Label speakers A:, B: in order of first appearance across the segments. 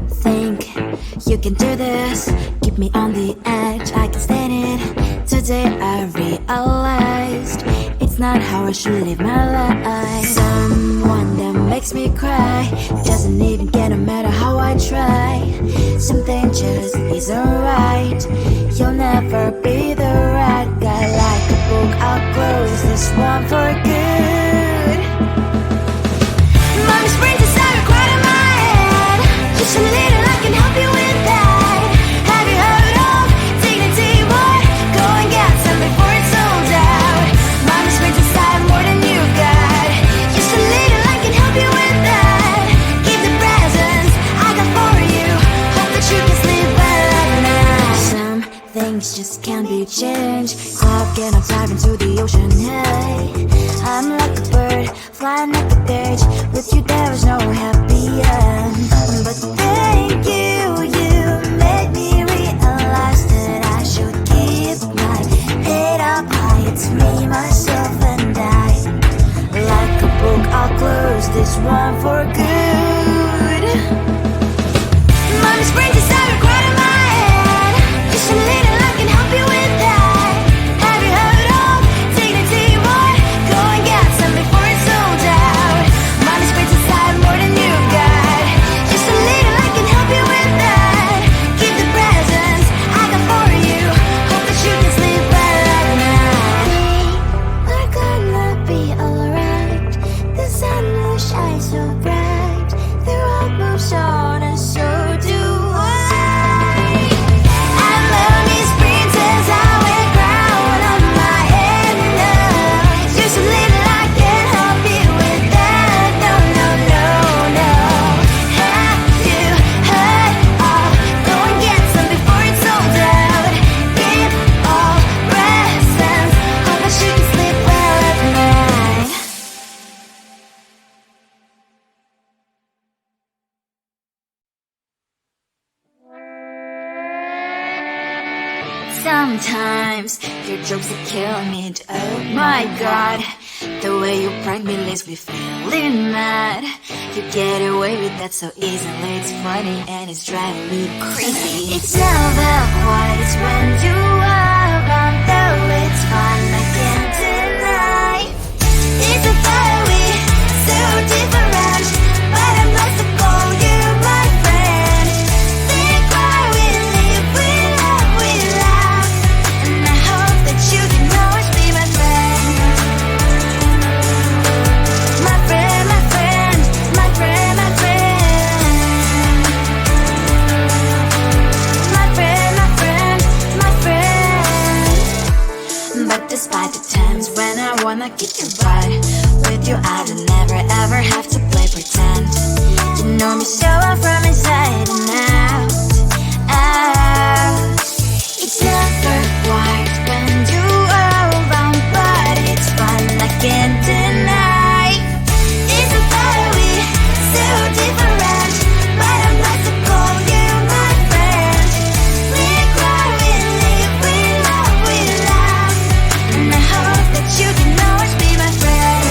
A: think you can do this? Keep me on the edge, I can stand it. Today I realized it's not how I should live my life. Someone that makes me cry doesn't even get no matter how I try. Something just isn't right. You'll never be the right guy. Like a book, I'll close this one for good. Mommy's brains inside are quite in my head. Just a little, I can help you with that. Have you heard of dignity? What? Go and get some before it's sold out. Mommy's brains inside more than you got. Just a little, I can help you with that. Keep the presents I got for you. Hope that you can sleep well at night. Some things just can't be changed. I've get up diving to the ocean. Hey, I'm like a bird flying like a bird. With you there is no happy end. But thank you, you made me realize that I should keep my head up high. It's me, myself and I. Like a book, I'll close this one for good. Mommy's brains inside are quite in my head. Just a little, I can help you with that. Have you heard of dignity? What? Go and get some before it's sold out. Mommy's brains inside more than you got. Just a little, I can help you with that. Keep the presents I got for you. Hope that you can sleep well at night. We're gonna be alright. The sun will shine so bright. The road moves on and so do I. And mommy's princess, I wear crown on my head now. Just a little, I can help you with that. No, no, no, no. Have you heard of? Go and get some before it's sold out. Give all presents. Hope that you can sleep well at night. Sometimes your jokes are killing me. Oh my god, the way you prank me leaves me feeling mad. You get away with that so easily. It's funny and it's driving me crazy. It's never quiet, it's when you are around. Though it's fun, I can't deny. It's a fiery, so different, but I must have called you my friend. Think why we live, we love, we laugh. And I hope that you can always be my friend. My friend, my friend, my friend, my friend. My friend, my friend, my friend. But despite the times when I wanna kick your butt, with you I don't never ever have to play pretend. You know me so well from inside and out, out. It's never quiet when you are around, but it's fun, I can't deny. It's a fiery, so different, but I must have called you my friend. We cry, we live, we love, we laugh. And I hope that you can always be my friend.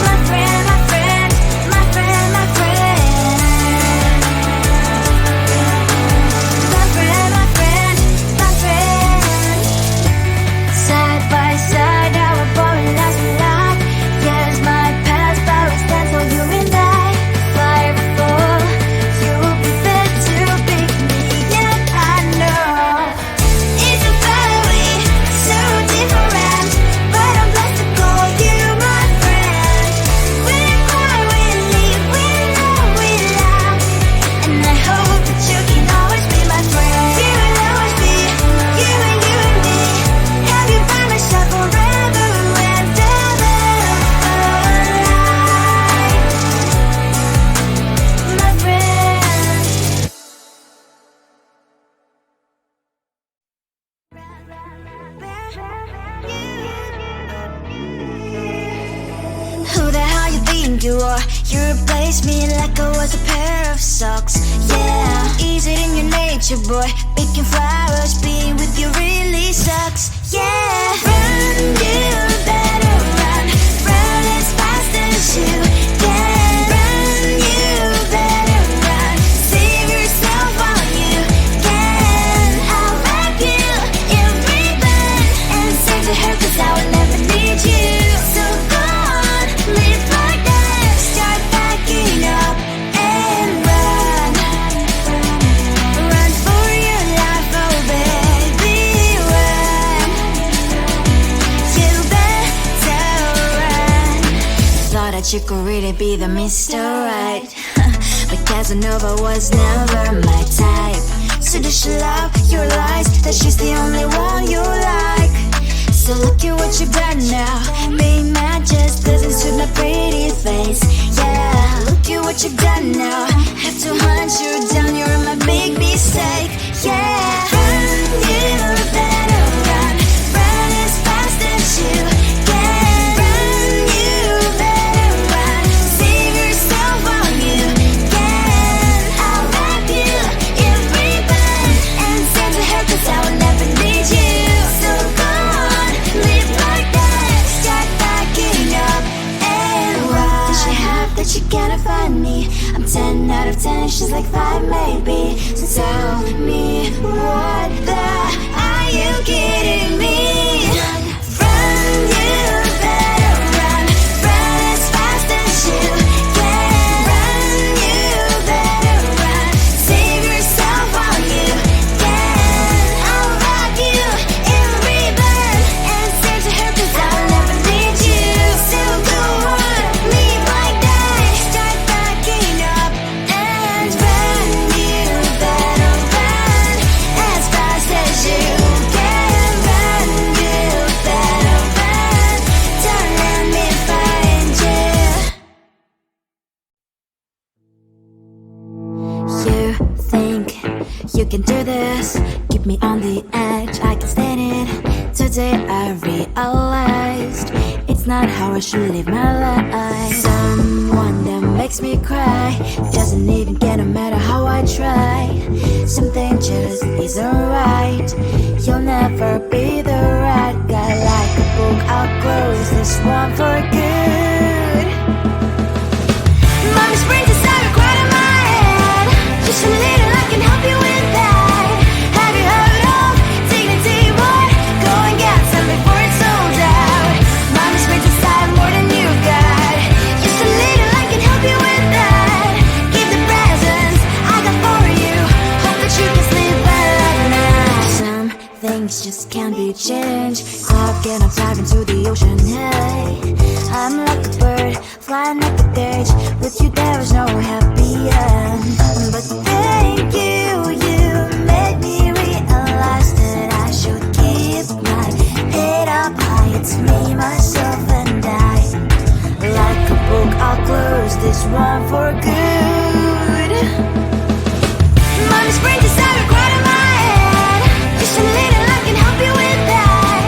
A: My friend, my friend, my friend, my friend. My friend, my friend, my friend. Side by side, our body lies we laugh. Yes, my past, but we stand for you and I. Fly before you will be there to pick me, and I know it's a very so different, but I'm blessed to call you my friend. We cry, we live, we love, we laugh. And I hope that you can always be my friend. You will always be you and you and me. Have you by my side forever and ever alive. My friend. Who the hell you think you are? You replaced me like I was a pair of socks. Yeah, is it in your nature, boy? Picking flowers, being with you really sucks. Yeah, run, you better run. Run as fast as you can. Run, you that you could really be the Mr. Right. But Casanova was never my type. So does she love your lies, that she's the only one you like? So look at what you've done now. Being mad just doesn't suit my pretty face. Yeah, look at what you've done now. Have to hunt you down, you're my big mistake. Yeah, run, you better run. Run as fast as you can. Run, you better run. Save yourself while you can. I'll wrap you in ribbon and send to her, 'cause I will never need you. So go on, live like that. Start backing up and run. Does she have that she cannot find me? I'm 10 out of 10, she's like 5 maybe. So tell me, what the are you kidding me? Run, you better run. Run as fast as you can. Run, you better run. Save yourself while you can. I'll wrap you in ribbon and send to her, 'cause I'll never need you. So go on, live like that. Start backing up and run. You better run as fast as you can. Run, you better run. Don't let me find you. You think you can do this, keep me on the edge, I can stand it. Today I realized it's not how I should live my life. Someone that makes me cry doesn't even get no matter how I try. Something just isn't right. You'll never be the right guy. Like a book, I'll close this one for good. Mommy's brains inside are quite in my head. Just a little, I can help you with that. Have you heard of dignity, boy? Go and get some before it's sold out. Mommy's brains inside more than you got. Just a little, I can help you with that. Give the presents I got for you. Hope that you can sleep well at night. Some things just can't be changed. How can I dive into the ocean? Hey, I'm like a bird flying like a cage. With you there is no happy end. But thank you, you made me realize that I should keep my head up high. It's me, myself, and I. Like a book, I'll close this one for good. Mommy's brains inside are quite in my head. Just a little, I can help you with that.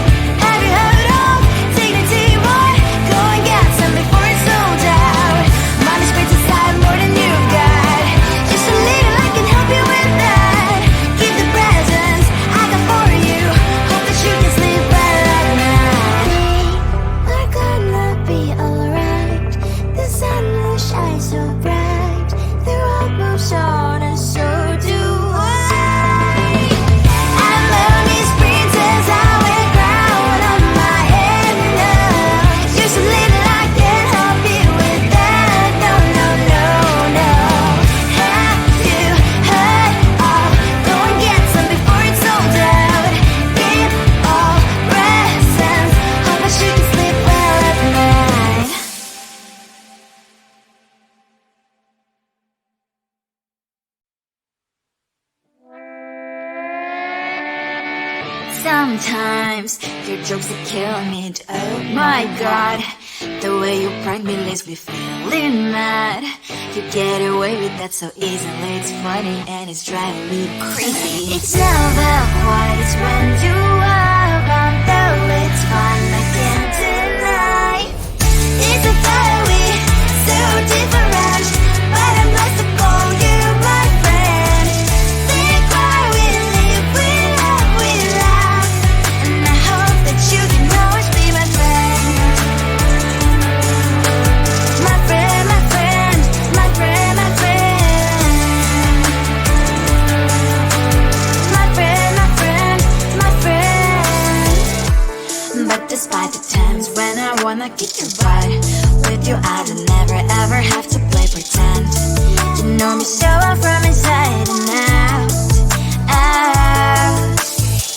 A: Have you heard of dignity, boy? Go and get some before it's sold out. Mommy's brains inside more than you got. Just a little, I can help you with that. Give the presents I got for you. Hope that you can sleep well at night. We're gonna be alright. The sun will shine so bright. The road moves on and so do I. I'm Lonely's princess, I wear crown on my head now. Just a little, I can help you with that. No, no, no, no. Have you heard of? Go and get some before it's sold out. Give all presents. Hope that you can sleep well at night. Sometimes your jokes that kill me. Oh my god, the way you prank me leaves me feeling mad. You get away with that so easily. It's funny and it's driving me crazy. It's never quite as when you are around, though it's fun, I can't deny. It's a very so different, but I'm blessed to call you my friend. Think why we live, we love, we laugh, and I hope that you can always be my friend. My friend, my friend, my friend, my friend. My friend, my friend, my friend. But despite the times when I wanna kick your butt, with you I don't never ever have to play pretend. You know me so well from inside and out, out.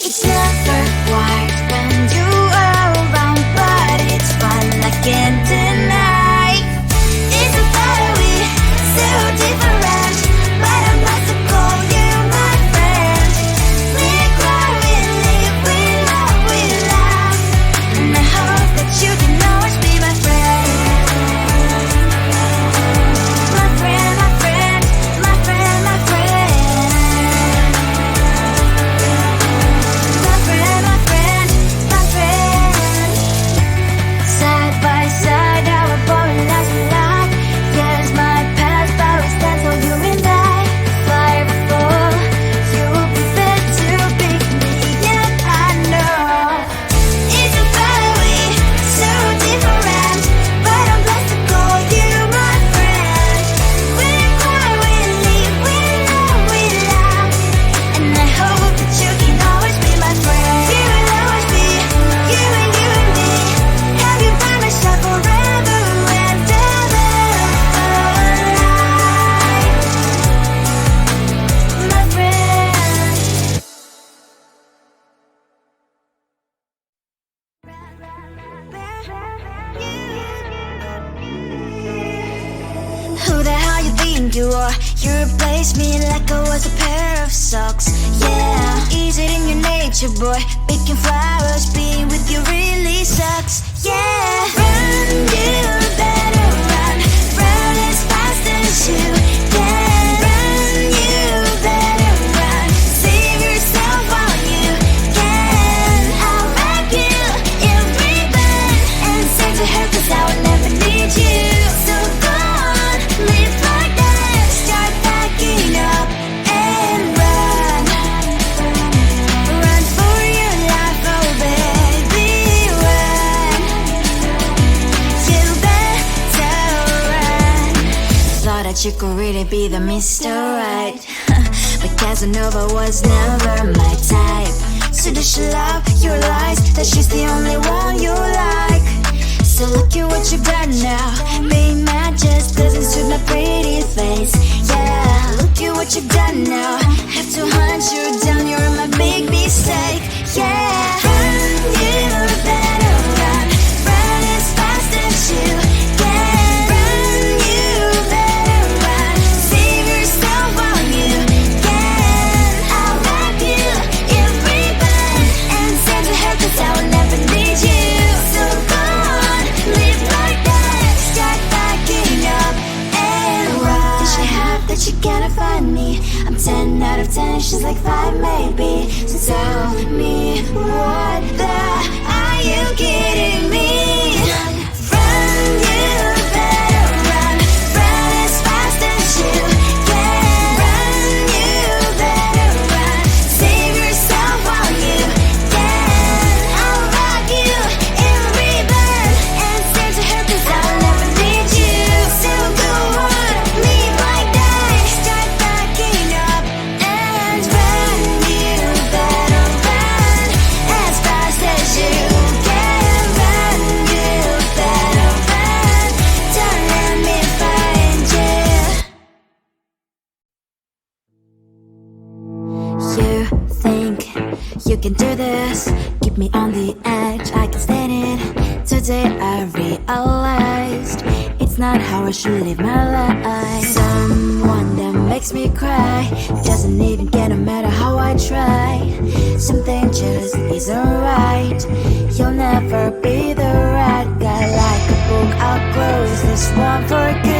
A: It's never quite when you are around, but it's fun, I can't deny. think you are. You replaced me like I was a pair of socks. Yeah, is it in your nature, boy? Picking flowers, being with you really sucks. Yeah, run, you better run. Run as fast as you can. Run, you better run. Save yourself while you can. I'll wrap you in ribbon and send to her, 'cause I will never need you. So go on, live like that. Start packing up and run. Run for your life, oh baby, run. You better run. Thought that you could really be the Mr. Right, but Casanova was never my type. So does she love your lies, that she's the only one you like? So look at what you've done now. Being mad just doesn't suit my pretty face. Yeah, look at what you've done now. Have to hunt you down, you're my big mistake. Yeah, run, you better run. Run as fast as you can. Run, you better run. Save yourself while you can. I'll wrap you in ribbon and send to her, 'cause I will never need you. So go on, live like that. Start packing up and run. Does she have that she cannot find me? I'm 10 out of 10, she's like 5 maybe. So tell me, what the, are you kidding me? Run, you better run. Run as fast as you can. Run, you better run. Save yourself while you can. I'll wrap you in ribbon and send to her, 'cause I will never need you. So go on, live like that. Start packing up and run. You better run as fast as you can. Run, you better run. Don't let me find you. You think you can do this, keep me on the edge, I can stand it. Today I realized it's not how I should live my life. Someone that makes me cry doesn't even get, no matter how I try. Something just isn't right. You'll never be the right guy. Like a book, I'll close this one for good.